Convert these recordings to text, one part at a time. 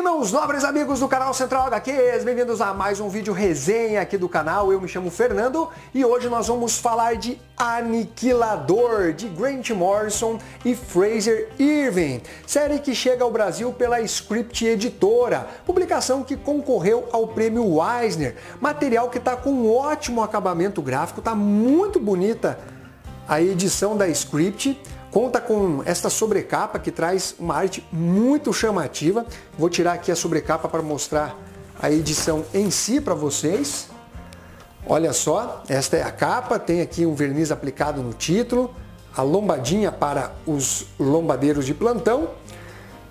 aí, meus nobres amigos do canal Central HQs, bem-vindos a mais um vídeo resenha aqui do canal. Eu me chamo Fernando e hoje nós vamos falar de Aniquilador, de Grant Morrison e Frazer Irving, série que chega ao Brasil pela Script Editora, publicação que concorreu ao prêmio Eisner, material que está com um ótimo acabamento gráfico, está muito bonita a edição da Script. Conta com esta sobrecapa que traz uma arte muito chamativa. Vou tirar aqui a sobrecapa para mostrar a edição em si para vocês. Olha só, esta é a capa, tem aqui um verniz aplicado no título, a lombadinha para os lombadeiros de plantão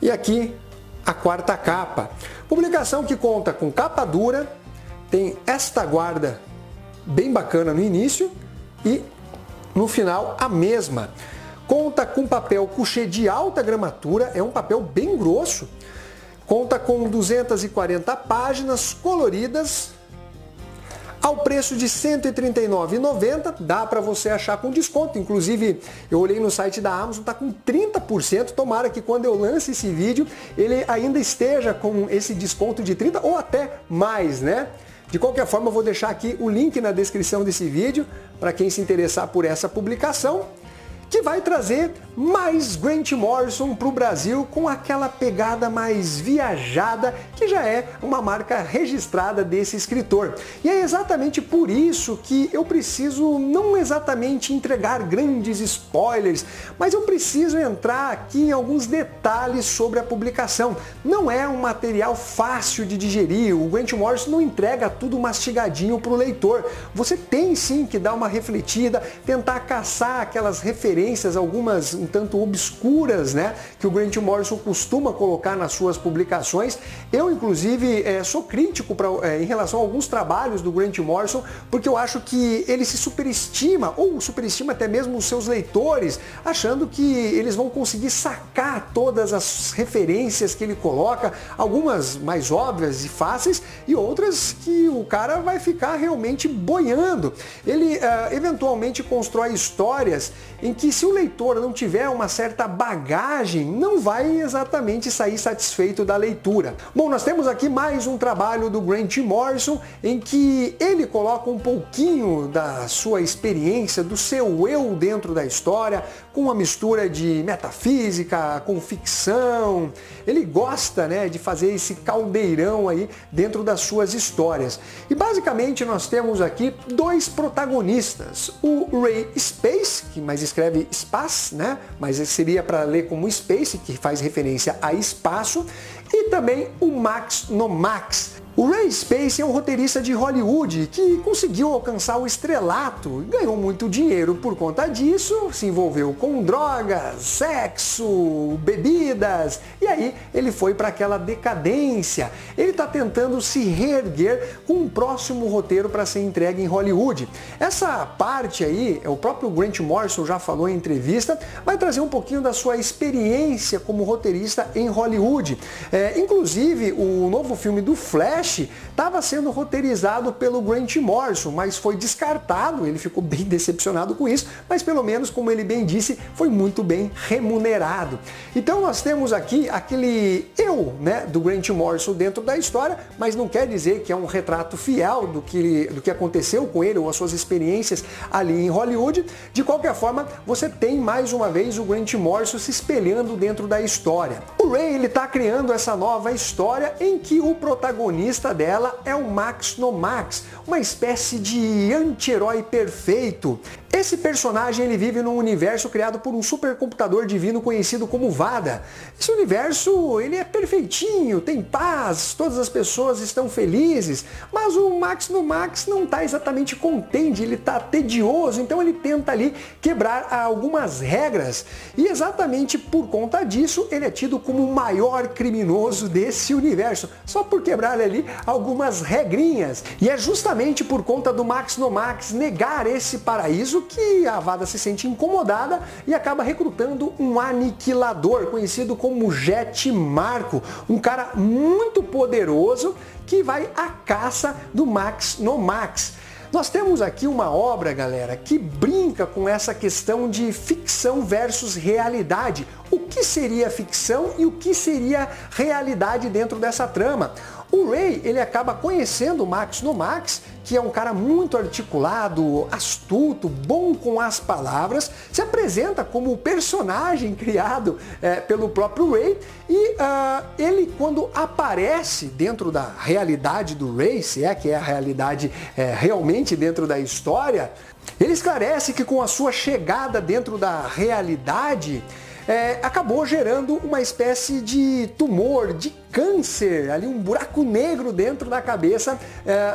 e aqui a quarta capa. Publicação que conta com capa dura, tem esta guarda bem bacana no início e no final a mesma. Conta com papel couché de alta gramatura, é um papel bem grosso. Conta com 240 páginas coloridas, ao preço de R$ 139,90, dá para você achar com desconto. Inclusive, eu olhei no site da Amazon, está com 30%. Tomara que quando eu lance esse vídeo, ele ainda esteja com esse desconto de 30% ou até mais, né? De qualquer forma, eu vou deixar aqui o link na descrição desse vídeo, para quem se interessar por essa publicação, que vai trazer mais Grant Morrison para o Brasil com aquela pegada mais viajada que já é uma marca registrada desse escritor. E é exatamente por isso que eu preciso não exatamente entregar grandes spoilers, mas eu preciso entrar aqui em alguns detalhes sobre a publicação. Não é um material fácil de digerir, o Grant Morrison não entrega tudo mastigadinho para o leitor. Você tem sim que dar uma refletida, tentar caçar aquelas referências, algumas um tanto obscuras, né, que o Grant Morrison costuma colocar nas suas publicações. Eu, inclusive, sou crítico em relação a alguns trabalhos do Grant Morrison, porque eu acho que ele se superestima, ou superestima até mesmo os seus leitores, achando que eles vão conseguir sacar todas as referências que ele coloca, algumas mais óbvias e fáceis, e outras que o cara vai ficar realmente boiando. Ele eventualmente constrói histórias em que, se o leitor não tiver uma certa bagagem, não vai exatamente sair satisfeito da leitura. Bom, nós temos aqui mais um trabalho do Grant Morrison em que ele coloca um pouquinho da sua experiência, do seu eu dentro da história, com uma mistura de metafísica, com ficção. Ele gosta, né, de fazer esse caldeirão aí dentro das suas histórias. E basicamente nós temos aqui dois protagonistas, o Ray Space, que mais escreve Space, né? Mas seria para ler como Space, que faz referência a espaço, e também o Max no Max. O Ray Space é um roteirista de Hollywood que conseguiu alcançar o estrelato e ganhou muito dinheiro por conta disso, se envolveu com drogas, sexo, bebidas, e aí ele foi para aquela decadência. Ele está tentando se reerguer com um próximo roteiro para ser entregue em Hollywood. Essa parte aí, o próprio Grant Morrison já falou em entrevista, vai trazer um pouquinho da sua experiência como roteirista em Hollywood. Inclusive, o novo filme do Flash estava sendo roteirizado pelo Grant Morrison, mas foi descartado. Ele ficou bem decepcionado com isso, mas pelo menos, como ele bem disse, foi muito bem remunerado. Então nós temos aqui aquele eu, né, do Grant Morrison dentro da história, mas não quer dizer que é um retrato fiel do que aconteceu com ele ou as suas experiências ali em Hollywood. De qualquer forma, você tem mais uma vez o Grant Morrison se espelhando dentro da história. O Ray, ele está criando essa nova história em que o protagonista dela é o Max no Max, uma espécie de anti-herói perfeito. Esse personagem ele vive num universo criado por um supercomputador divino conhecido como Vada. Esse universo ele é perfeitinho, tem paz, todas as pessoas estão felizes, mas o Max no Max não está exatamente contente, ele está tedioso, então ele tenta ali quebrar algumas regras e exatamente por conta disso ele é tido como o maior criminoso desse universo, só por quebrar ali algumas regrinhas. E é justamente por conta do Max no Max negar esse paraíso que a Vada se sente incomodada e acaba recrutando um aniquilador, conhecido como Jet Marco, um cara muito poderoso que vai à caça do Max no Max. Nós temos aqui uma obra, galera, que brinca com essa questão de ficção versus realidade. O que seria ficção e o que seria realidade dentro dessa trama? O Ray, ele acaba conhecendo o Max Nomax, que é um cara muito articulado, astuto, bom com as palavras, se apresenta como o personagem criado pelo próprio Ray e ele, quando aparece dentro da realidade do Ray, se é que é a realidade realmente dentro da história, ele esclarece que com a sua chegada dentro da realidade, acabou gerando uma espécie de tumor, de câncer, ali um buraco negro dentro da cabeça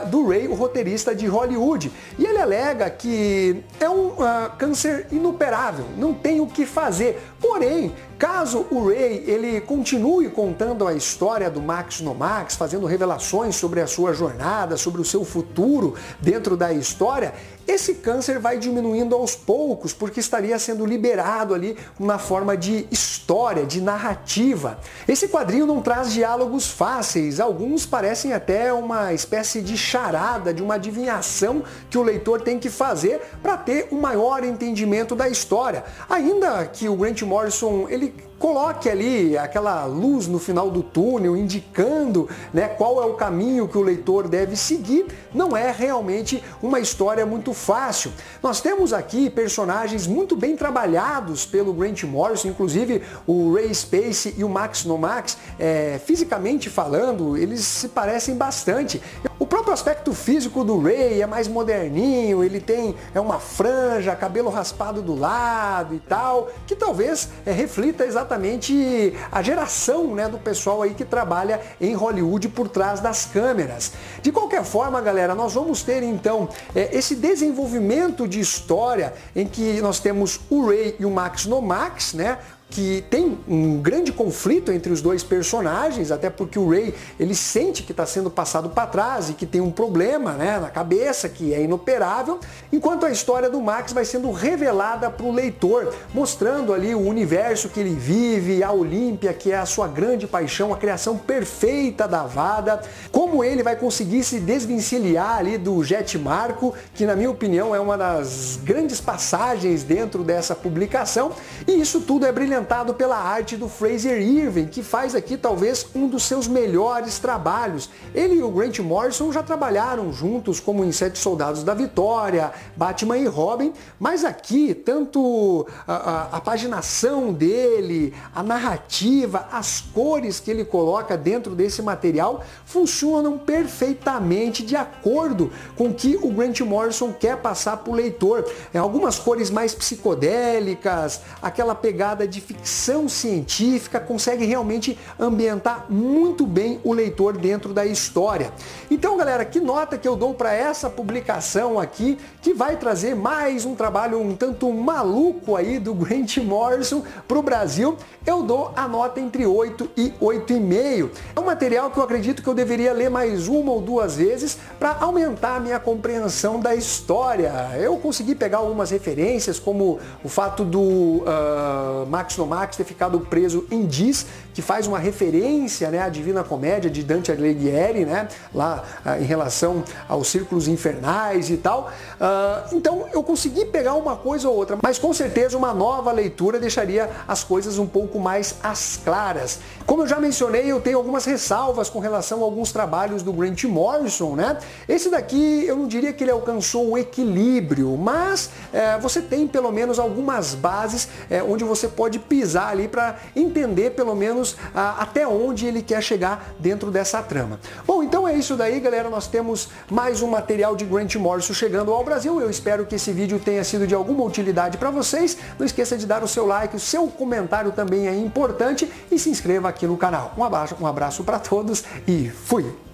do Ray, o roteirista de Hollywood. E ele alega que é um câncer inoperável, não tem o que fazer. Porém, caso o Ray ele continue contando a história do Max Nomax, fazendo revelações sobre a sua jornada, sobre o seu futuro dentro da história, esse câncer vai diminuindo aos poucos, porque estaria sendo liberado ali na forma de história, de narrativa. Esse quadrinho não traz diálogos fáceis, alguns parecem até uma espécie de charada, de uma adivinhação que o leitor tem que fazer para ter um maior entendimento da história. Ainda que o Grant Morrison ele coloque ali aquela luz no final do túnel, indicando, né, qual é o caminho que o leitor deve seguir, não é realmente uma história muito fácil. Nós temos aqui personagens muito bem trabalhados pelo Grant Morrison, inclusive o Ray Spacey e o Max Nomax, fisicamente falando, eles se parecem bastante. O próprio aspecto físico do Ray é mais moderninho, ele tem uma franja, cabelo raspado do lado e tal, que talvez reflita exatamente a geração, né, do pessoal aí que trabalha em Hollywood por trás das câmeras. De qualquer forma, galera, nós vamos ter então esse desenvolvimento de história em que nós temos o Ray e o Max Nomax, né, que tem um grande conflito entre os dois personagens, até porque o Ray ele sente que está sendo passado para trás e que tem um problema, né, na cabeça, que é inoperável, enquanto a história do Max vai sendo revelada para o leitor, mostrando ali o universo que ele vive, a Olímpia, que é a sua grande paixão, a criação perfeita da Wanda, como ele vai conseguir se desvencilhar ali do Jet Marco, que na minha opinião é uma das grandes passagens dentro dessa publicação, e isso tudo é brilhante pela arte do Frazer Irving, que faz aqui talvez um dos seus melhores trabalhos. Ele e o Grant Morrison já trabalharam juntos como em Sete Soldados da Vitória, Batman e Robin, mas aqui tanto a paginação dele, a narrativa, as cores que ele coloca dentro desse material funcionam perfeitamente de acordo com o que o Grant Morrison quer passar para o leitor. Algumas cores mais psicodélicas, aquela pegada de ficção científica, consegue realmente ambientar muito bem o leitor dentro da história. Então, galera, que nota que eu dou para essa publicação aqui, que vai trazer mais um trabalho um tanto maluco aí do Grant Morrison para o Brasil? Eu dou a nota entre 8 e 8,5. É um material que eu acredito que eu deveria ler mais uma ou duas vezes para aumentar a minha compreensão da história. Eu consegui pegar algumas referências, como o fato do Max Nomax ter ficado preso em Dis, que faz uma referência, né, à Divina Comédia de Dante Alighieri, né, lá em relação aos círculos infernais e tal. Então eu consegui pegar uma coisa ou outra, mas com certeza uma nova leitura deixaria as coisas um pouco mais às claras. Como eu já mencionei, eu tenho algumas ressalvas com relação a alguns trabalhos do Grant Morrison, né? Esse daqui eu não diria que ele alcançou o equilíbrio, mas você tem pelo menos algumas bases onde você pode pisar ali para entender pelo menos até onde ele quer chegar dentro dessa trama. Bom, então é isso daí, galera. Nós temos mais um material de Grant Morrison chegando ao Brasil. Eu espero que esse vídeo tenha sido de alguma utilidade para vocês. Não esqueça de dar o seu like, o seu comentário também é importante e se inscreva aqui no canal. Um abraço para todos e fui!